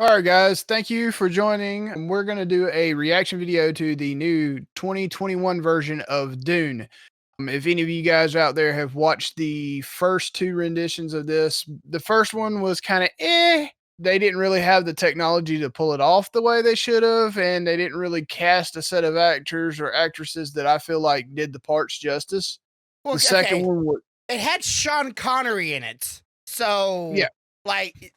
All right, guys, thank you for joining. We're going to do a reaction video to the new 2021 version of Dune. If any of you guys out there have watched the first two renditions of this, the first one was kind of They didn't really have the technology to pull it off the way they should have, and they didn't really cast a set of actors or actresses that I feel like did the parts justice. Well, The second okay, one was, it had Sean Connery in it, yeah, so like,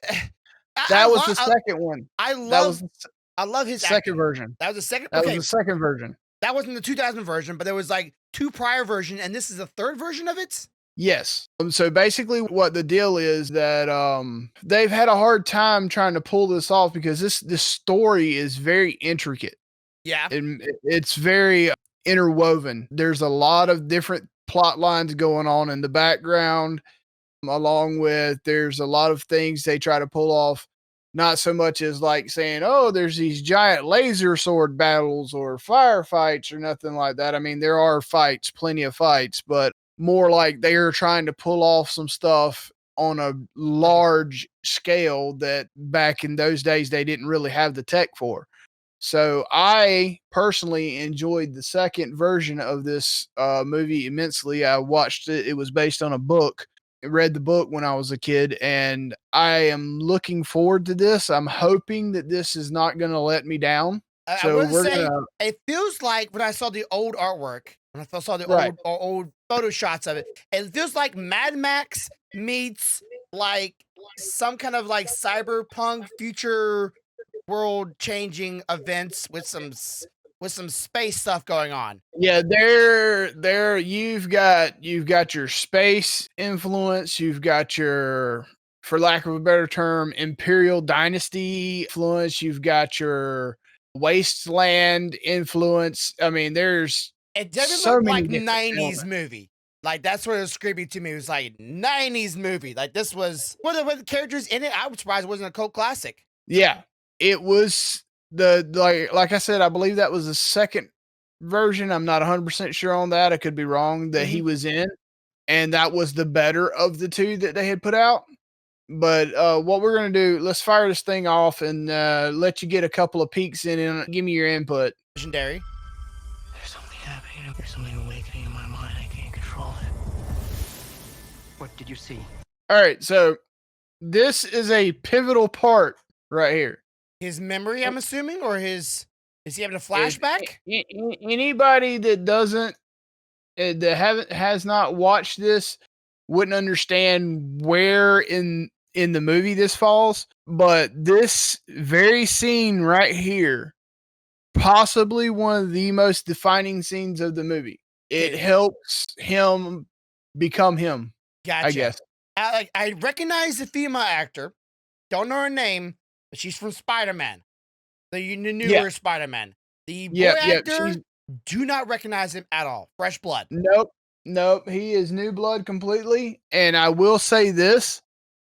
I that was love the second one. I That was love the I love his second acting. version. That was the second. That was Okay, the second version. that wasn't the 2000 version, but there was like two prior version, and this is the third version of it. Yes. So basically what the deal is that they've had a hard time trying to pull this off because this story is very intricate Yeah, and it's very interwoven. There's a lot of different plot lines going on in the background, along with there's a lot of things they try to pull off. Not so much as like saying, oh, there's these giant laser sword battles or firefights or nothing like that. I mean, there are fights, plenty of fights, but more like they're trying to pull off some stuff on a like large scale that back in those days they didn't really have the tech for. So I personally enjoyed the second version of this movie immensely. I watched it. It was based on a book. I read the book when I was a kid, and I am looking forward to this. I'm hoping that this is not going to let me down. I So want to we're say gonna it feels like when I saw the old artwork, when I saw the right. old photo shots of it, it feels like Mad Max meets like some kind of like cyberpunk future world changing events with with some space stuff going on. Yeah, there you've got your space influence, you've got your, for lack of a better term, imperial dynasty influence, you've got your wasteland influence. I mean, there's It definitely so looked many like different 90s elements. movie. Like that's what it was screaming to me. It was like 90s movie. Like this was one of the characters in it. I was surprised it wasn't a cult classic. Yeah, it was the like I said, I believe that was the second version. I'm not 100% sure on that. I could be wrong that he Mhm. was in, and that was the better of the two that they had put out. But what we're gonna do, let's fire this thing off and let you get a couple of peeks in and give me your input. Legendary. There's something happening. There's something awakening in my mind. I can't control it. What did you see? All right, so this is a pivotal part right here. His memory, I'm assuming, or his is he having a If flashback? anybody that doesn't that haven't has not watched this wouldn't understand where in the movie this falls, but this very scene right here, possibly one of the most defining scenes of the movie. It Okay, helps him become him, I gotcha. guess. I recognize the female actor. Don't know her name, but she's from Spider-Man, the Yeah, newer Spider-Man. The boy yeah, yeah. actor, do not recognize him at all. Fresh blood. Nope, nope. He is new blood completely. And I will say this: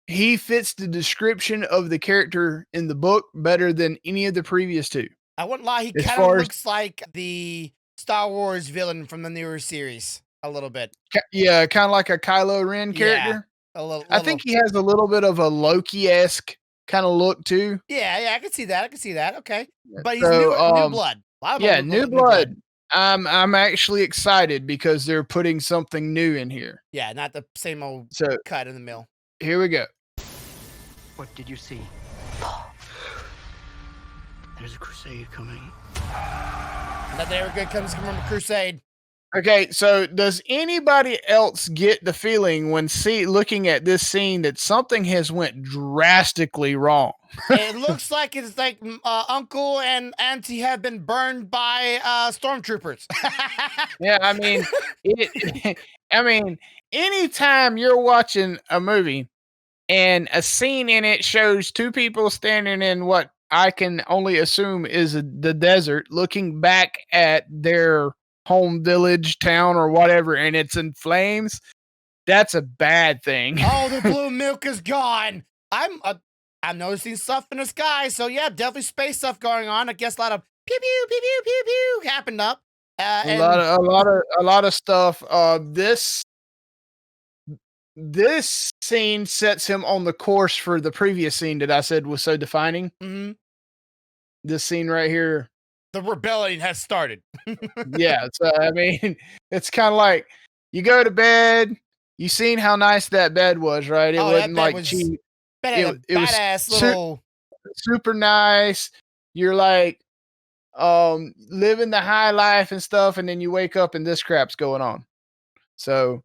he fits the description of the character in the book better than any of the previous two. I wouldn't lie, he As kind of far as looks like the Star Wars villain from the newer series a little bit. yeah, kind of like a Kylo Ren Yeah, character. a little, I think little. he has a little bit of a Loki esque kind of look too. Yeah, yeah, I can see that. I can see that. Okay, but he's So, new blood. A lot of yeah, them new new blood. blood. I'm actually excited because they're putting something new in here. Yeah, not the same old So cut in the mill. here we go. What did you see? There's a crusade coming. Nothing ever good comes from a crusade. Okay, so does anybody else get the feeling when looking at this scene that something has went drastically wrong? It looks like it's like uncle and auntie have been burned by stormtroopers. Yeah, I mean, it I mean, anytime you're watching a movie and a scene in it shows two people standing in what I can only assume is the desert looking back at their home village, town, or whatever, and it's in flames, that's a bad thing. Oh, the blue milk is gone. I'm noticing stuff in the sky, so yeah, definitely space stuff going on. I guess a lot of pew pew pew pew pew pew happened up, A lot and of a lot of stuff. This this scene sets him on the course for the previous scene that I said was so defining. Mm-hmm. This scene right here. The rebellion has started. Yeah. So, I mean, it's kind of like you go to bed, you seen how nice that bed was, right? It wasn't that like was cheap. It Was badass little. super nice. You're like, living the high life and stuff. And then you wake up and this crap's going on. So,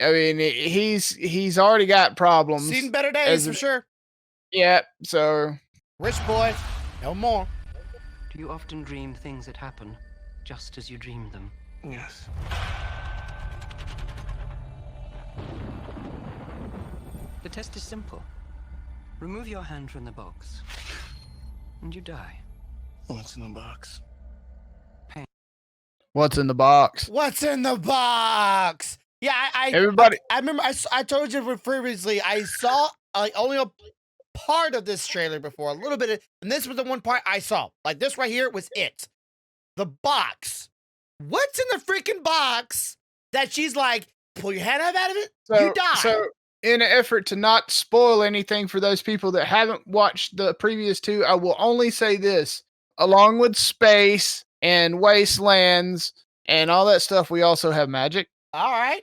I mean, he's already got problems. Seen better days for sure. Yeah, so rich boy, no more. Do you often dream things that happen just as you dreamed them? Yes. The test is simple. Remove your hand from the box, and you die. What's in the box? what's in the box? What's in the box? Yeah, Everybody. I remember I told you previously. I saw only a part of this trailer before, a little bit, and this was the one part I saw. Like this right here was it. The box. What's in the freaking box that she's like, pull your hand out of it, you die. So, in an effort to not spoil anything for those people that haven't watched the previous two, I will only say this: along with space and wastelands and all that stuff, we also have magic. All right.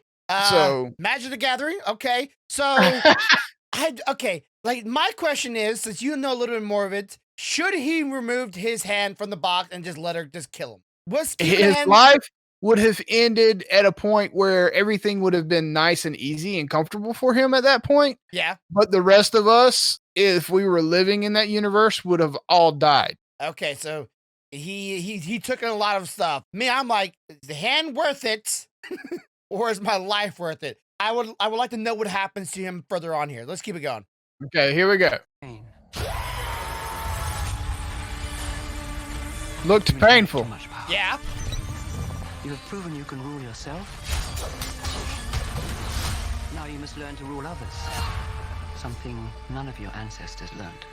So Magic the Gathering. Okay. So okay. Like my question is, since you know a little bit more of it, should he removed his hand from the box and just let her just kill him? His life would have ended at a point where everything would have been nice and easy and comfortable for him at that point. Yeah. But the rest of us, if we were living in that universe, would have all died. Okay, so he took in a lot of stuff. Me, I'm like, is the hand worth it? Or is my life worth it? I would like to know what happens to him further on here. Let's keep it going. Okay, here we go. Pain. Looked painful. Too much power. Yeah. You have proven you can rule yourself. Now you must learn to rule others. Something none of your ancestors learned.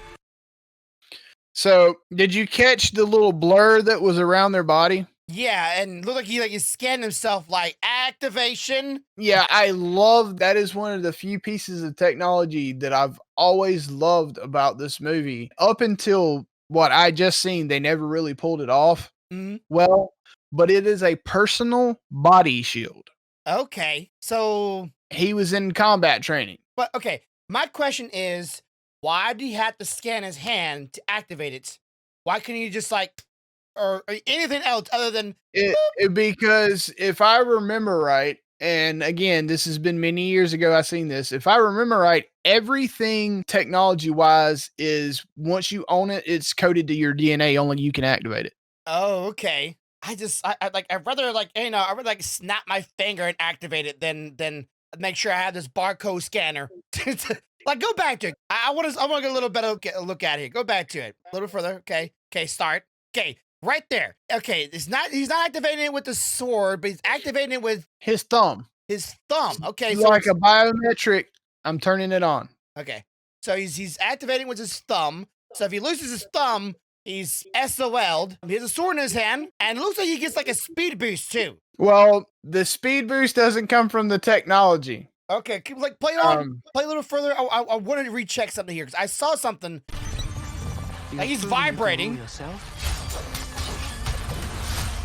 So, did you catch the little blur that was around their body? Yeah, and looked like he scanned himself like activation. Yeah, I love that. Is one of the few pieces of technology that I've always loved about this movie. Up until what I just seen, they never really pulled it off. Mm-hmm. Well, but it is a personal body shield. Okay, so he was in combat training. But okay, my question is, why do you have to scan his hand to activate it? Why couldn't you just like, or anything else other than because if I remember right, and again, this has been many years ago, I seen this. If I remember right, everything technology wise is once you own it, it's coded to your DNA. Only you can activate it. Oh, okay. I'd rather like snap my finger and activate it than make sure I have this barcode scanner. Like go back to it. I want to get a little better look at it here. Go back to it a little further. Okay. Start. Okay. Right there. Okay. He's not activating it with the sword, but he's activating it with his thumb. Okay. So like a biometric. I'm turning it on. Okay. So he's activating with his thumb. So if he loses his thumb, he's SOL'd. He has a sword in his hand, and it looks like he gets like a speed boost too. Well, the speed boost doesn't come from the technology. Okay, play a little further. I wanted to recheck something here because I saw something. Like he's vibrating.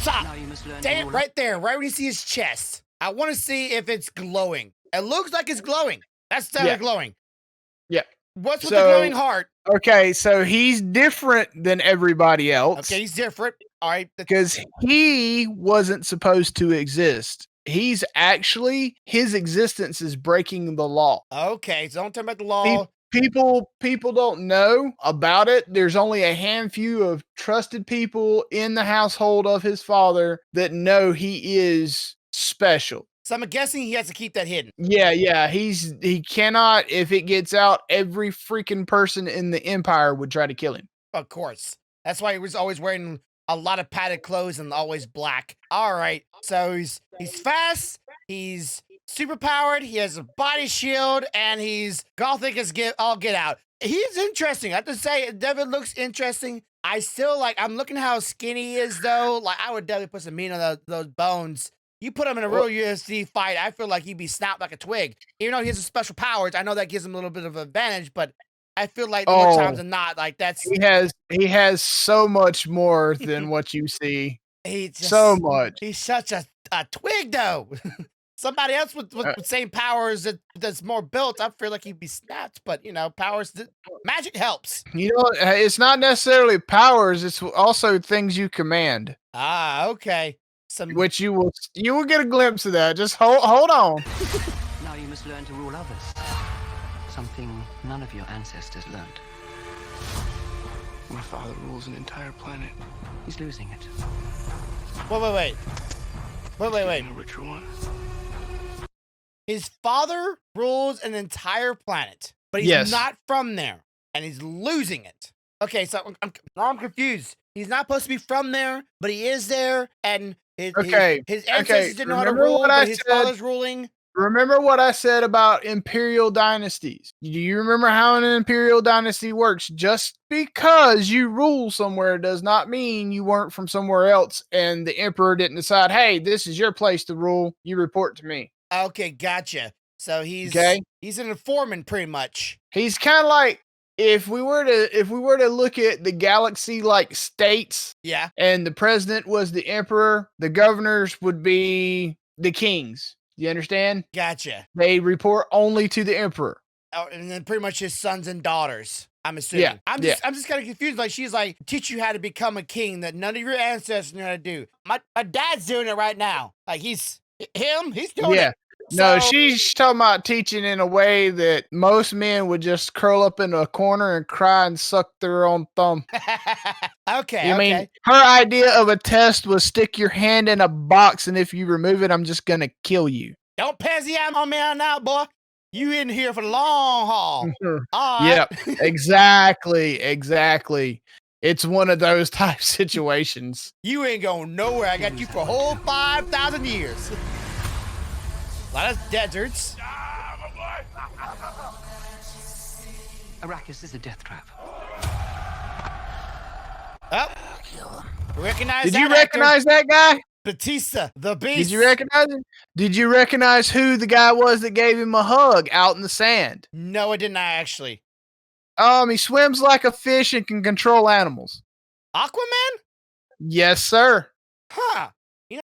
Stop! Damn it, right there, right when you see his chest. I want to see if it's glowing. It looks like it's glowing. That's definitely glowing. Yeah. What's with the glowing heart? Okay, so he's different than everybody else. Okay, he's different. All right. Because he wasn't supposed to exist. He's actually, his existence is breaking the law. Okay, so don't tell me about the law. People don't know about it. There's only a handful of trusted people in the household of his father that know he is special. So I'm guessing he has to keep that hidden. Yeah. He cannot, if it gets out, every freaking person in the empire would try to kill him. Of course. That's why he was always wearing a lot of padded clothes and always black. All right. So he's fast. He's super powered. He has a body shield and he's gothic as get out. He's interesting. I have to say, Devin looks interesting. I still I'm looking how skinny he is though. Like I would definitely put some meat on those bones. You put him in a real UFC fight, I feel like he'd be snapped like a twig. Even though he has his special powers, I know that gives him a little bit of advantage, but I feel like more times than not, like that's he has so much more than what you see. So much. He's such a twig though. Somebody else with the same powers that's more built, I feel like he'd be snapped. But powers, magic helps. It's not necessarily powers; it's also things you command. Ah, okay. Which you will get a glimpse of that. Just hold on. Now you must learn to rule others. Something none of your ancestors learned. My father rules an entire planet. He's losing it. Wait. A richer one. His father rules an entire planet, but he's not from there, and he's losing it. Okay, so I'm confused. He's not supposed to be from there, but he is there, and his ancestors didn't know how to rule, but his father's ruling. Remember what I said about imperial dynasties? Do you remember how an imperial dynasty works? Just because you rule somewhere does not mean you weren't from somewhere else, and the emperor didn't decide, hey, this is your place to rule. You report to me. Okay, gotcha. So he's an informant, pretty much. He's kind of like if we were to look at the galaxy like states, and the president was the emperor, the governors would be the kings. You understand? Gotcha. They report only to the emperor. Oh, and then pretty much his sons and daughters. I'm assuming. Yeah. I'm just kind of confused. Like she's like, teach you how to become a king that none of your ancestors know how to do. My dad's doing it right now. Like he's doing it. No, she's talking about teaching in a way that most men would just curl up in a corner and cry and suck their own thumb. Okay. I mean, her idea of a test was stick your hand in a box, and if you remove it, I'm just going to kill you. Don't pansy out on me now, boy. You in here for the long haul. All right. Yep, exactly. It's one of those type situations. You ain't going nowhere. I got you for a whole 5,000 years. A lot of deserts. Arrakis is a death trap. Oh, recognize Did you recognize that guy? Batista, the Beast. Did you recognize him? Did you recognize who the guy was that gave him a hug out in the sand? No, I didn't actually. He swims like a fish and can control animals. Aquaman? Yes, sir. Huh.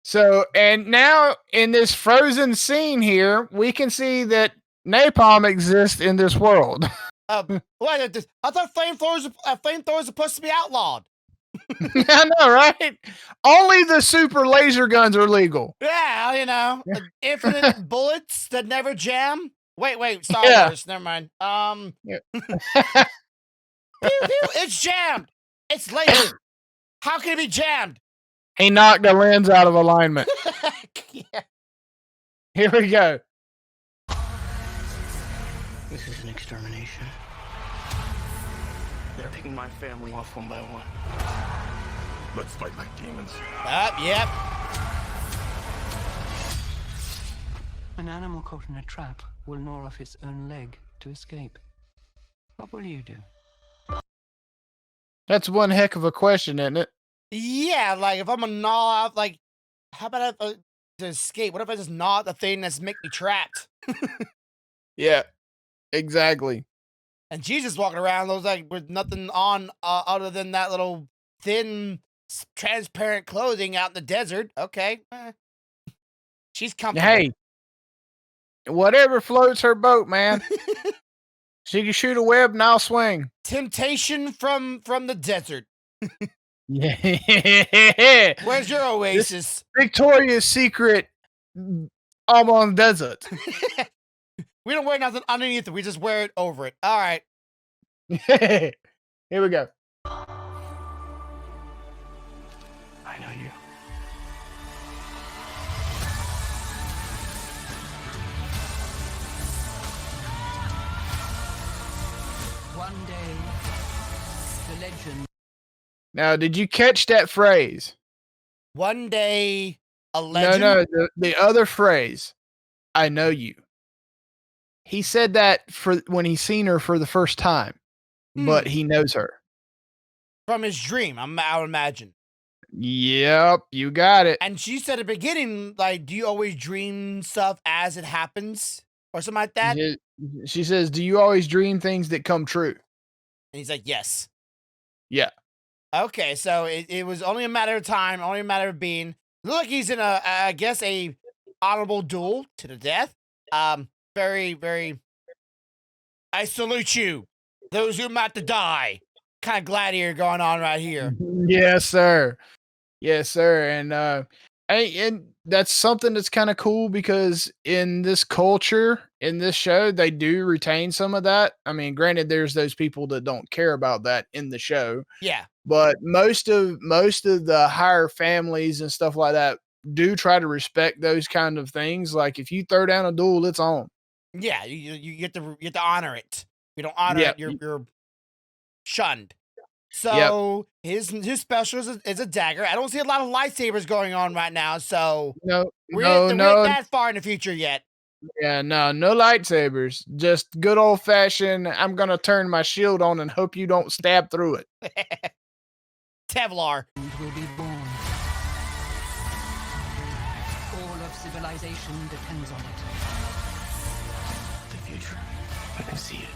So, and now in this frozen scene here, we can see that napalm exists in this world. I thought flamethrowers are supposed to be outlawed. I know, right? Only the super laser guns are legal. Yeah, infinite bullets that never jam. Wait, Star Wars. Never mind. Pew, pew, it's jammed. It's laser. How can it be jammed? He knocked the lens out of alignment. Here we go. This is an extermination. They're picking my family off one by one. Let's fight like demons. Yep. An animal caught in a trap will gnaw off its own leg to escape. What will you do? That's one heck of a question, isn't it? Yeah, like if I'm gonna gnaw off, like, how about to escape? What if I just gnaw at the thing that's make me trapped? Yeah, exactly. And Jesus walking around those like with nothing on other than that little thin, transparent clothing out in the desert. Okay, she's comfortable. Hey, whatever floats her boat, man. She can shoot a web and I'll swing. Temptation from the desert. Yeah. Where's your oasis? Victoria's Secret. I'm on the desert. We don't wear nothing underneath it. We just wear it over it. All right. Here we go. I know you. One day, the legend. Now, did you catch that phrase? One day, a legend. No, the other phrase. I know you. He said that for when he's seen her for the first time, but he knows her From his dream, I would imagine. Yep, you got it. And she said at the beginning, like, do you always dream stuff as it happens? Or something like that? She says, "Do you always dream things that come true?" And he's like, yes. Yeah. Okay, so it was only a matter of time, only a matter of being. Look like he's in I guess, a honorable duel to the death. Very, very. I salute you, those who are about to die. Kind of gladiator going on right here. Yes, sir. Yes, sir. And that's something that's kind of cool because in this culture, in this show, they do retain some of that. I mean, granted, there's those people that don't care about that in the show, Yeah, but most of the higher families and stuff like that do try to respect those kind of things. Like if you throw down a duel, it's on. yeah. You get to honor it. If you don't honor Yep. it, you're shunned. Yep. So his special is a dagger. I don't see a lot of lightsabers going on right now, so No, we ain't no, that far in the future yet. yeah, no lightsabers. Just good old fashioned. I'm gonna turn my shield on and hope you don't stab through it. Kevlar. Will be born. All of civilization depends on it. The future. I can see it.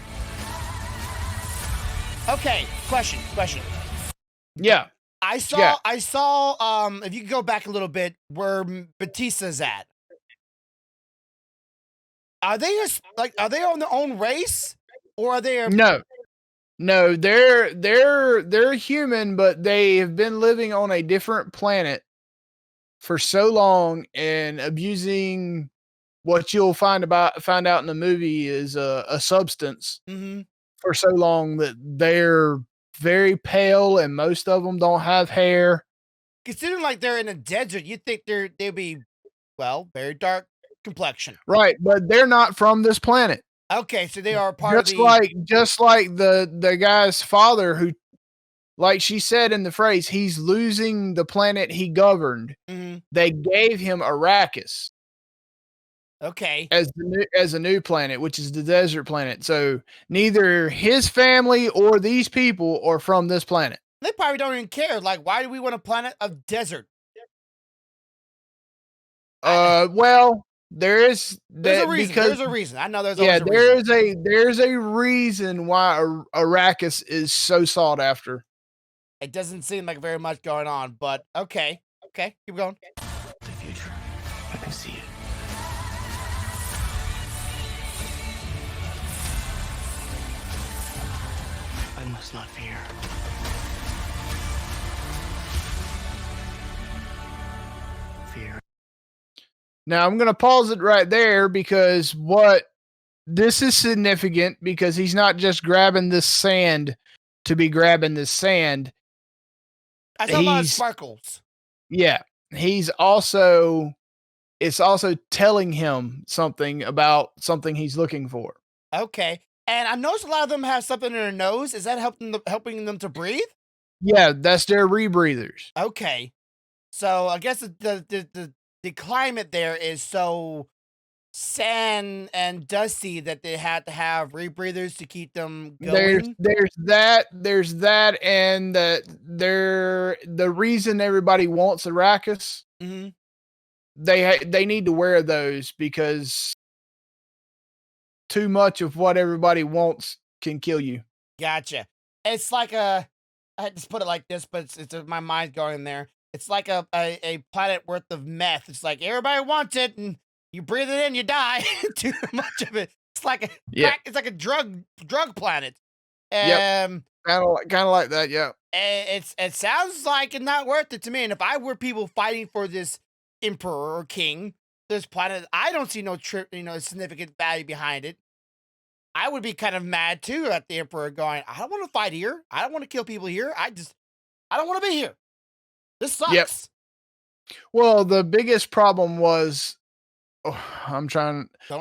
Okay, question. Yeah. I saw Yeah. if you could go back a little bit where Batista's at. Are they are they on their own race? Or are they No, they're human, but they have been living on a different planet for so long and abusing what you'll find out in the movie is a substance Mhm. for so long that they're very pale and most of them don't have hair. Considering like they're in a desert, you'd think they'd be, well, very dark complexion. Right, but they're not from this planet. Okay, so they are part of Just the like the guy's father who, like she said in the phrase, he's losing the planet he governed. Mhm. They gave him Arrakis Okay. as a new planet, which is the desert planet. So neither his family or these people are from this planet. They probably don't even care. Like, why do we want a planet of desert? Well, there is There's a that reason. because There's a reason. I know there's yeah, always a reason. there's a reason why Arrakis is so sought after. It doesn't seem like very much going on, but okay. Okay, keep going. The future. I can see it. I must not fear. Fear. Now I'm going to pause it right there because what this is significant because he's not just grabbing this sand to be grabbing this sand. I saw a lot of He's sparkles. yeah, he's also it's also telling him something about something he's looking for. Okay. And I noticed a lot of them have something in their nose. Is that helping them to breathe? Yeah, that's their rebreathers. Okay. So I guess the climate there is so sand and dusty that they had to have rebreathers to keep them going. There's that, and the reason everybody wants Arrakis, Mhm. they need to wear those because too much of what everybody wants can kill you. Gotcha. It's like I had to put it like this, but it's my mind going there. It's like a planet worth of meth. It's like everybody wants it, and you breathe it in, you die. Too much of it. It's like a Yeah. it's like a drug planet. Yep. Kinda like that, yeah. It sounds like it's not worth it to me. And if I were people fighting for this emperor or king, this planet, I don't see no significant value behind it. I would be kind of mad too at the emperor going, I don't want to fight here. I don't want to kill people here. I don't want to be here. This sucks. Yep. Well, the biggest problem was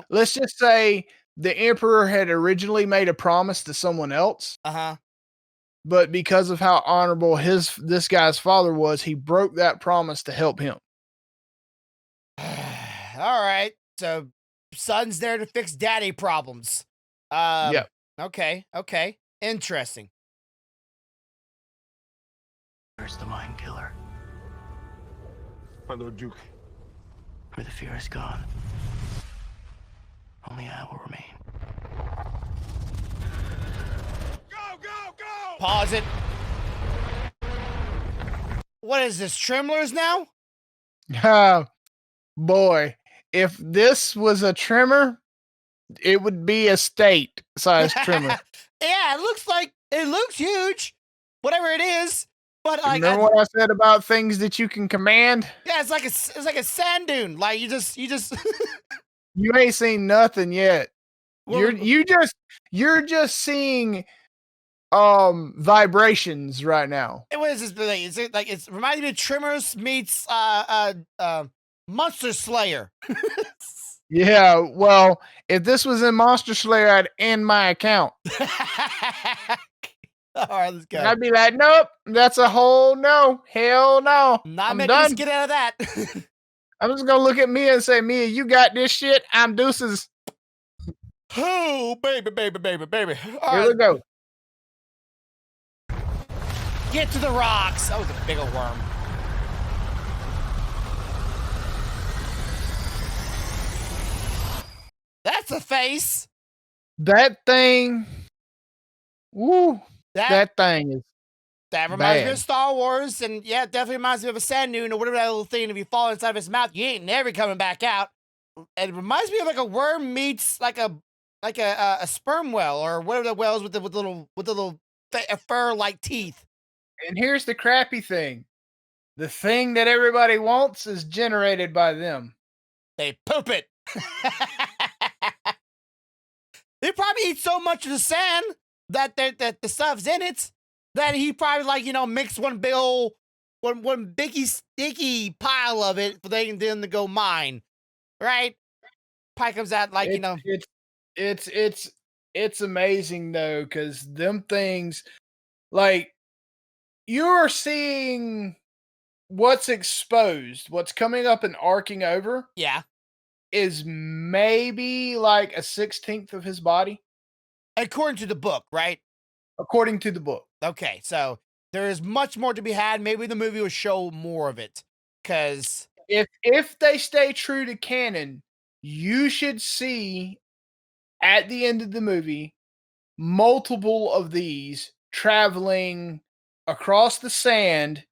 let's just say the emperor had originally made a promise to someone else, Uh-huh. but because of how honorable this guy's father was, he broke that promise to help him. All right. So son's there to fix daddy problems. Yep. Okay. Interesting. Where's the mind killer? My Lord Duke. Where the fear is gone, only I will remain. Go, go, go! Pause it. What is this? Trimlers now? Oh, boy. If this was a trimmer, it would be a state size trimmer. Yeah, it looks huge. Whatever it is. But like Remember what I said about things that you can command? yeah, it's like a sand dune. Like you just You ain't seen nothing yet. Well, You're just seeing vibrations right now. what is this thing? Is it like it's reminding me of Trimmers meets Monster Slayer. Yeah, well, if this was in Monster Slayer, I'd end my account. All right, let's go. And I'd be like, nope, that's a whole no. Hell no. Not I'm making done. us get out of that. I'm just gonna look at Mia and say, Mia, you got this shit. I'm deuces. Oh, baby, baby, baby, baby. All Here right, we go. get to the rocks. That was a big old worm. That's a face. That thing. Woo. That That thing is reminds me bad. of Star Wars, and yeah, it definitely reminds me of a sand dune or whatever that little thing. If you fall inside of his mouth, you ain't never coming back out. And it reminds me of like a worm meets like a sperm whale or whatever the whales with the little fur like teeth. And here's the crappy thing. The thing that everybody wants is generated by them. They poop it. They probably eat so much of the sand that the stuff's in it that he probably like mix one big old one biggie sticky pile of it for they can then to go mine, right? Probably comes out like It's amazing though, because them things, like, you're seeing what's exposed, what's coming up and arcing over yeah. is maybe like a 16th of his body, According to the book, right? according to the book. Okay, so there is much more to be had. Maybe the movie will show more of it, because If they stay true to canon, you should see at the end of the movie multiple of these traveling across the sand.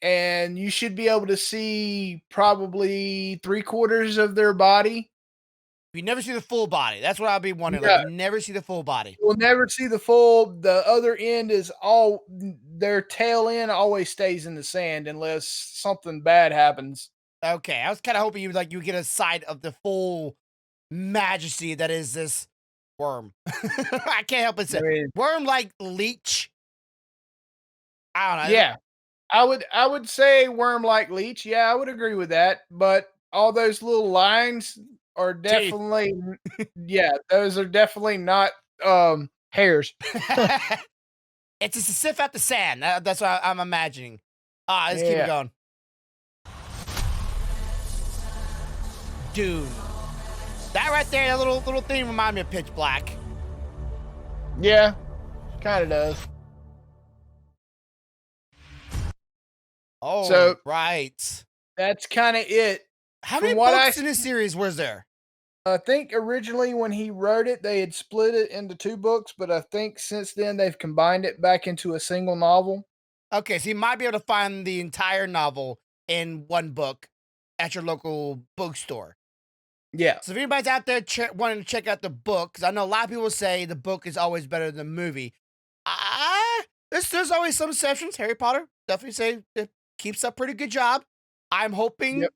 And you should be able to see probably 3/4 of their body. you never see the full body. That's what I'll be wondering. No. Like, you never see the full body. You'll never see the full. The other end is all their tail end always stays in the sand unless something bad happens. Okay, I was kind of hoping you get a sight of the full majesty that is this worm. I can't help but say I mean, worm like leech. I don't know. yeah, I would say worm like leech. Yeah, I would agree with that. But all those little lines are definitely yeah, those are definitely not hairs. It's just a sift out the sand. That's what I'm imagining. Let's keep it Yeah. going. Dune. That right there, that little thing reminded me of Pitch Black. Yeah, kind of does. Oh, So- right. That's kind of it. How from many what books I- in this series was there? I think originally when he wrote it, they had split it into 2 books, but I think since then they've combined it back into a single novel. Okay, so you might be able to find the entire novel in one book at your local bookstore. Yeah. So if anybody's out there wanting to check out the book, because I know a lot of people say the book is always better than the movie. There's always some exceptions. Harry Potter definitely say it keeps up pretty good job. I'm hoping Yep.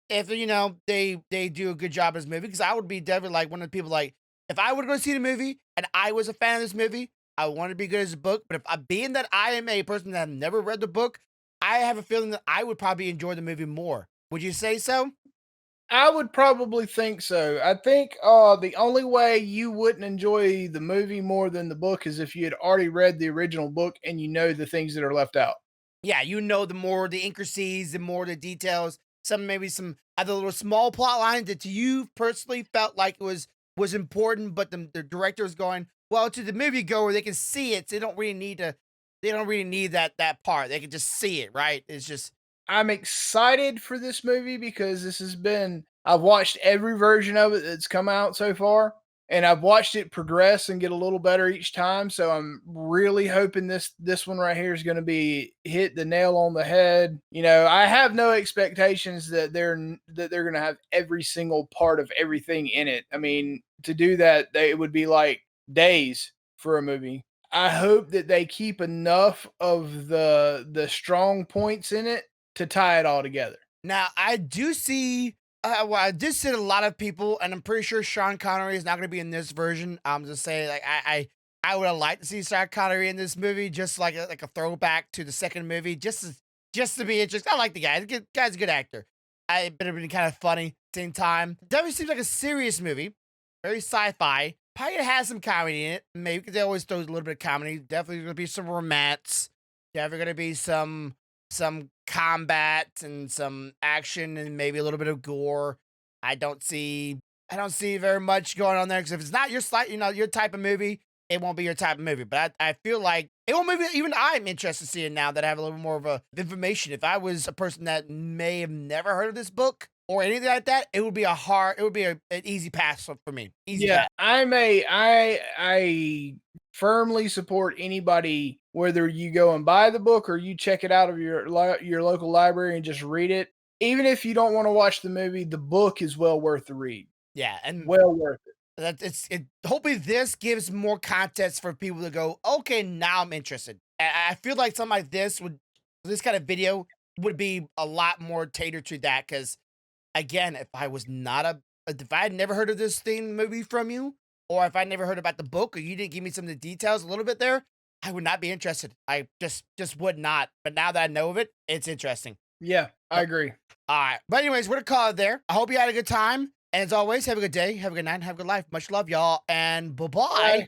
if they do a good job as a movie, because I would be definitely like one of the people like if I would go see the movie and I was a fan of this movie, I want to be good as a book. But if being that I am a person that have never read the book, I have a feeling that I would probably enjoy the movie more. Would you say so? I would probably think so. I think the only way you wouldn't enjoy the movie more than the book is if you had already read the original book and you know the things that are left out. Yeah, the more the intricacies, the more the details, maybe some other little small plot lines that to you personally felt like it was important, but the director is going, well, to the movie goer, they can see it, so they don't really need to they don't really need that part. They can just see it, right? It's just I'm excited for this movie because I've watched every version of it that's come out so far, and I've watched it progress and get a little better each time. So I'm really hoping this one right here is going to be hit the nail on the head. You know, I have no expectations that they're going to have every single part of everything in it. I mean, to do that, it would be like days for a movie. I hope that they keep enough of the strong points in it to tie it all together. now I do see. Well, I did see a lot of people, and I'm pretty sure Sean Connery is not going to be in this version. I'm just saying, like I would have liked to see Sean Connery in this movie, just like a throwback to the second movie, just to be interesting. I like the guy. The guy's a good actor. But it'd been kind of funny at the same time. Definitely seems like a serious movie, very sci-fi. Probably has some comedy in it. Maybe because they always throw a little bit of comedy. Definitely gonna be some romance. Definitely gonna be some combat and some action and maybe a little bit of gore. I don't see I don't see very much going on there because if it's not your type of movie, it won't be your type of movie. But I feel like it won't maybe even I'm interested in seeing now that I have a little more of a information. If I was a person that may have never heard of this book or anything like that, it would be an easy pass for me. Easy Yeah, pass. I firmly support anybody, whether you go and buy the book or you check it out of your local library and just read it. Even if you don't want to watch the movie, the book is well worth the read. Yeah, and Well worth it. that hopefully this gives more context for people to go, okay, now I'm interested. I feel like something like this kind of video would be a lot more catered to that because again, if I was not if I had never heard of this thing movie from you, or if I never heard about the book, or you didn't give me some of the details a little bit there, I would not be interested. I just would not. But now that I know of it, it's interesting. Yeah, I agree. All right. But anyways, we're gonna call it there. I hope you had a good time. And as always, have a good day, have a good night, have a good life. Much love, y'all, and bye-bye. Bye.